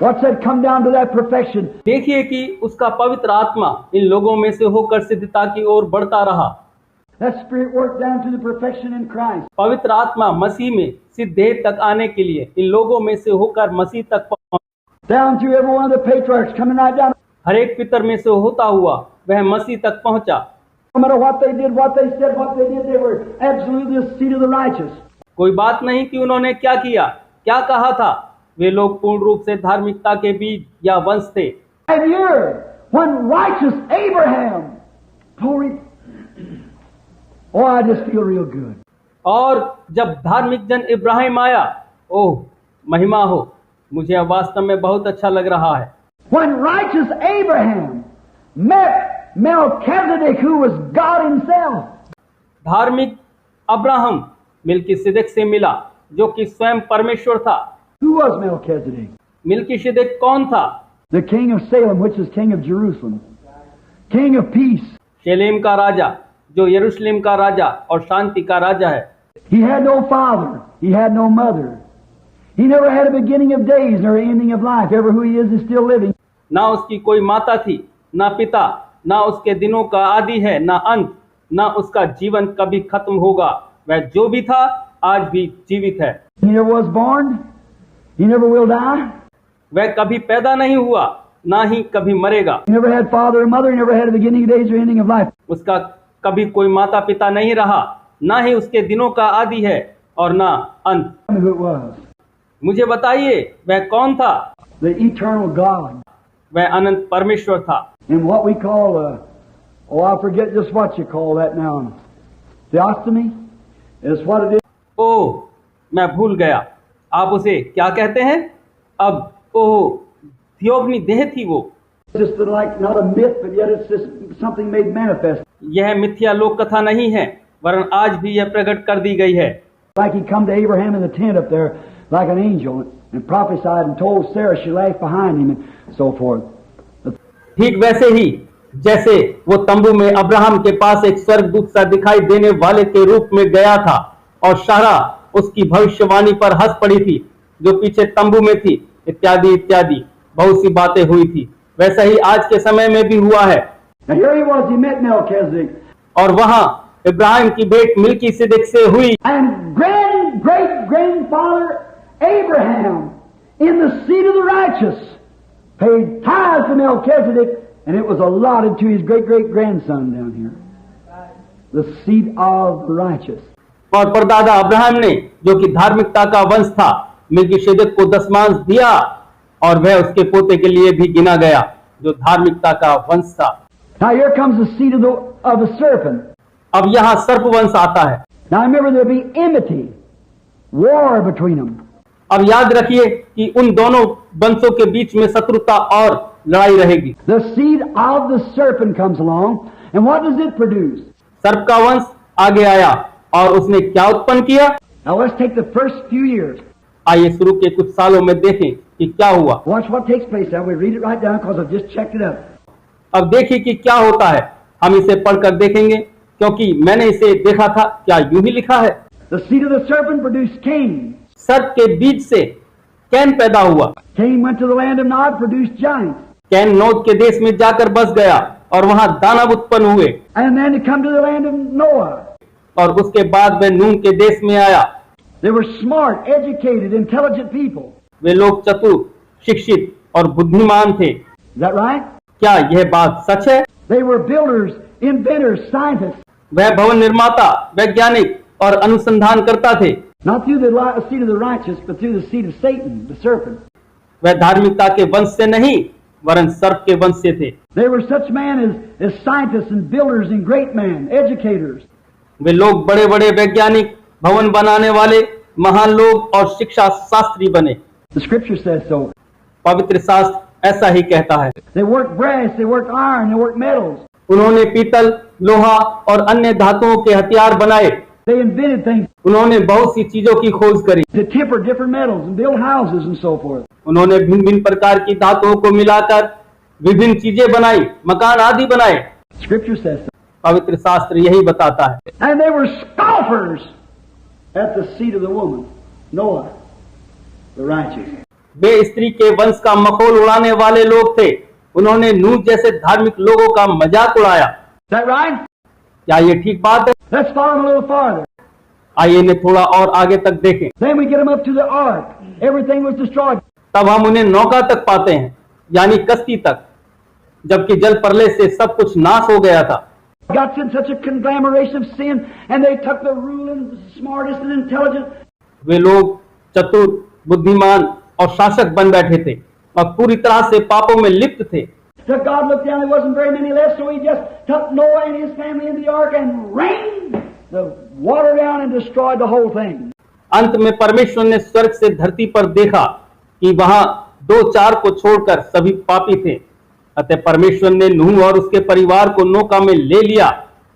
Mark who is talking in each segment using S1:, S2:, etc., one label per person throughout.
S1: What's that come down to that perfection?
S2: देखिए कि उसका पवित्र आत्मा इन लोगों में से होकर सिद्धता की ओर बढ़ता रहा।
S1: That Spirit worked down to the perfection in Christ.
S2: पवित्र आत्मा मसीह में सिद्धे तक आने के लिए इन लोगों में से होकर मसीह तक पहुंचा।
S1: Down through every one of the patriarchs coming right down.
S2: हर एक पितर में से होता हुआ वह मसीह तक पहुंचा।
S1: No matter what they did, what they said, what they did, they were absolutely the seed of the righteous.
S2: कोई बात नहीं कि उन्होंने क्या किया, क्या कहा था, वे लोग पूर्ण रूप से धार्मिकता के बीज या वंश थे।
S1: And here, when righteous Abraham, glory, oh, I just feel real good.
S2: और जब धार्मिक जन इब्राहिम आया, ओह महिमा हो, मुझे अब वास्तव में बहुत अच्छा लग रहा है।
S1: When righteous Abraham met Melchizedek, who was God himself.
S2: धार्मिक अब्राहम मिल्कीसिदक से मिला, जो कि स्वयं परमेश्वर था।
S1: Who was Melchizedek?
S2: मिल्कीसिदक कौन था?
S1: The king of Salem, which is king of Jerusalem. King of peace.
S2: शेलेम का राजा, जो यरूशलेम का राजा और शांति का राजा है।
S1: He had no father. He had no mother. He never had a beginning of days nor an ending of life. Ever who he is still living.
S2: ना उसकी कोई माता थी, ना पिता, ना उसके दिनों का आदि है, ना अंत, ना उसका जीवन कभी खत्म होगा। वह जो भी था, आज भी जीवित है।
S1: He never was born. He never will die.
S2: वह कभी पैदा नहीं हुआ, ना ही कभी मरेगा।
S1: He never had father or mother. He never had a beginning of days or ending of life.
S2: उसका कभी कोई माता पिता नहीं रहा, ना ही उसके दिनों का आदि है और ना अंत।
S1: Tell me who it was.
S2: मुझे बताइए वह कौन था?
S1: The eternal God.
S2: वह अनंत परमेश्वर था।
S1: And what we call, I forget just what you call that now. Theophany is what it is.
S2: ओह, मैं भूल गया, आप उसे क्या कहते हैं? अब ओह, थियोफनी देह थी वो।
S1: Just like not a myth, but yet it's just something made manifest.
S2: यह मिथ्या लोक कथा नहीं है, वरन आज भी यह प्रकट कर दी गई है।
S1: Like he come to Abraham in the tent up there like an angel and prophesied and told Sarah she laughed behind him and so forth.
S2: ठीक वैसे ही जैसे वो तंबू में अब्राहम के पास एक स्वर्गदूत सा दिखाई देने वाले के रूप में गया था और शारा उसकी भविष्यवाणी पर हंस पड़ी थी जो पीछे तंबू में थी, इत्यादि इत्यादि बहुत सी बातें हुई थी। वैसा ही आज के समय में भी हुआ है।
S1: Now here he was, he met Melchizedek.
S2: और वहां इब्राहिम की भेंट मिल्कीसिदक से हुई।
S1: And great grandfather Abraham, in the seed of the righteous, paid tithes to Melchizedek, and it was allotted to his great grandson down here. The seed of the righteous.
S2: और परदादा Abraham ने, जो कि धार्मिकता का वंश था, मिल्कीसिदक को दशमांश दिया और वह उसके पोते के लिए भी गिना गया, जो धार्मिकता का वंश था।
S1: Now here comes the seed of the serpent.
S2: अब यहाँ सर्प वंश आता है।
S1: Now remember there'll be enmity, war between them.
S2: अब याद रखिए कि उन दोनों वंशों के बीच में शत्रुता और लड़ाई रहेगी।
S1: The seed of the serpent comes along, and what does it produce?
S2: सर्प का वंश आगे आया और उसने क्या उत्पन्न किया?
S1: Now let's take the first few years.
S2: आइए शुरू के कुछ सालों में देखें कि क्या हुआ।
S1: Watch what takes place now. We read it right down because I've just checked it up.
S2: अब देखिए कि क्या होता है। हम इसे पढ़कर देखेंगे क्योंकि मैंने इसे देखा था। क्या यूं ही लिखा है?
S1: The seed of the serpent produced Cain.
S2: सर्प के बीज से कैन पैदा हुआ।
S1: Cain went to the land of Nod, produced giants.
S2: कैन नोद के देश में जाकर बस गया और वहां दानव उत्पन्न हुए।
S1: And then to come to the land of Noah.
S2: और उसके बाद वह नूह के देश में आया।
S1: They were smart, educated, intelligent people.
S2: वे लोग चतुर, शिक्षित और बुद्धिमान थे।
S1: Is that right?
S2: क्या यह बात सच है?
S1: They were builders, inventors, scientists.
S2: वह भवन निर्माता, वैज्ञानिक और अनुसंधान करता थे।
S1: Not through the seed of the righteous, but through the seed of Satan, the serpent.
S2: वह धार्मिकता के वंश से नहीं, वरन सर्प के वंश से थे।
S1: They were such men as scientists and builders and great men, educators.
S2: वे लोग बड़े बड़े वैज्ञानिक, भवन बनाने वाले, महान लोग और शिक्षा शास्त्री बने।
S1: The scripture says so.
S2: पवित्र शास्त्र ऐसा ही कहता है।
S1: They worked brass, they worked iron, they worked metals.
S2: उन्होंने पीतल, लोहा और अन्य धातुओं के हथियार बनाए।
S1: They invented things
S2: उन्होंने बहुत सी चीजों की खोज करी।
S1: to temper different metals and build houses and so forth.
S2: उन्होंने भिन्न भिन्न प्रकार की धातुओं को मिलाकर विभिन्न चीजें बनाई, मकान आदि बनाए।
S1: Scripture says so.
S2: पवित्र शास्त्र यही बताता है।
S1: And they were scoffers at the seed of the woman, Noah, the righteous.
S2: वे स्त्री के वंश का मखौल उड़ाने वाले लोग थे। उन्होंने नूह जैसे धार्मिक लोगों का मजाक उड़ाया।
S1: Is that right?
S2: क्या ये ठीक बात है?
S1: Let's follow them a little farther.
S2: आइए इन्हें थोड़ा और आगे तक देखें।
S1: Then we get them up to the ark. Everything was destroyed.
S2: तब हम उन्हें नौका तक पाते हैं, यानी कश्ती तक, जबकि जल प्रलय से सब कुछ नाश हो गया था।
S1: Got in such a conglomeration of sin, and they took the ruling, the smartest and intelligent.
S2: वे लोग चतुर, बुद्धिमान और शासक बन बैठे थे और पूरी तरह से पापों में लिप्त थे।
S1: So God looked down, there wasn't very many left, so He just took Noah and his family into the ark and rained the water down and destroyed the whole thing.
S2: अंत में परमेश्वर ने स्वर्ग से धरती पर देखा कि वहां 2-4 को छोड़कर सभी पापी थे। अतः परमेश्वर ने नूह और उसके परिवार को नौका में ले लिया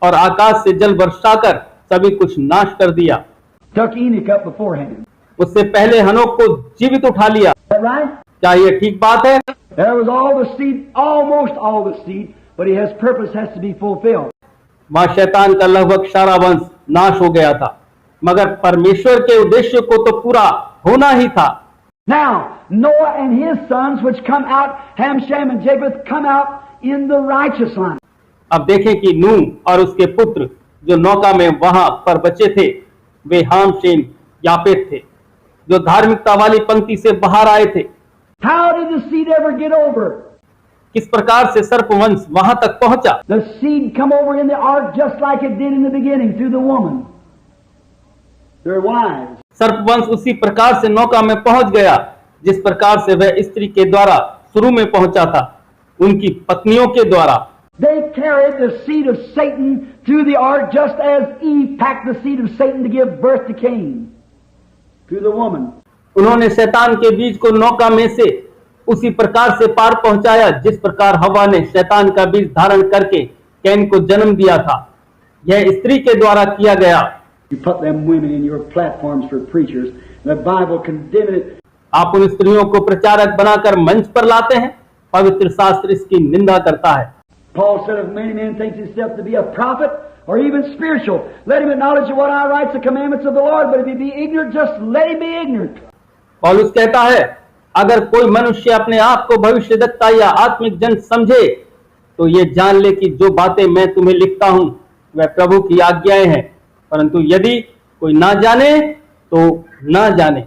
S2: और आकाश से जल बरसाकर सभी कुछ नाश कर दिया।
S1: Took Enoch up beforehand.
S2: उससे पहले हनोक को जीवित उठा लिया।
S1: Is that right?
S2: क्या ये ठीक बात है?
S1: There was all the seed, almost all the seed, but His purpose has to be fulfilled.
S2: वहां शैतान का लगभग सारा वंश नाश हो गया था, मगर परमेश्वर के उद्देश्य को तो पूरा होना ही था।
S1: Now, Noah and his sons, which come out, Ham, Shem, and Japheth, come out in the righteous line.
S2: अब देखें कि नूह और उसके पुत्र जो नौका में वहां पर बचे थे, वे हाम, शेम, यापेत थे, जो धार्मिकता वाली पंक्ति से बाहर आए थे।
S1: How did the seed ever get over?
S2: किस प्रकार से सर्पवंश वहां तक पहुंचा?
S1: The seed come over in the ark just like it did in the beginning through the woman, their wives.
S2: सर्पवंश उसी प्रकार से नौका में पहुंच गया जिस प्रकार से वह स्त्री के द्वारा शुरू में पहुंचा था, उनकी पत्नियों के द्वारा।
S1: They carried the seed of Satan through the ark just as Eve packed the seed of Satan to give birth to Cain through the woman.
S2: उन्होंने शैतान के बीज को नौका में से उसी प्रकार से पार पहुंचाया जिस प्रकार हवा ने शैतान का बीज धारण करके कैन को जन्म दिया था। यह स्त्री के द्वारा किया गया।
S1: You put them women in your platforms for preachers. The Bible condemned it.
S2: आप उन स्त्रियों को प्रचारक बनाकर मंच पर लाते हैं। पवित्र शास्त्र इसकी निंदा करता है।
S1: Paul said, if any man thinks himself to be a prophet or even spiritual, let him acknowledge what I write the commandments of the Lord. But if he be ignorant, just let him be ignorant.
S2: पौलुस कहता है, अगर कोई मनुष्य अपने आप को भविष्यद्वक्ता या आत्मिक जन समझे तो ये जान ले कि जो बातें मैं तुम्हें लिखता हूं वह प्रभु की आज्ञाएं हैं, परंतु यदि कोई ना जाने तो ना जाने।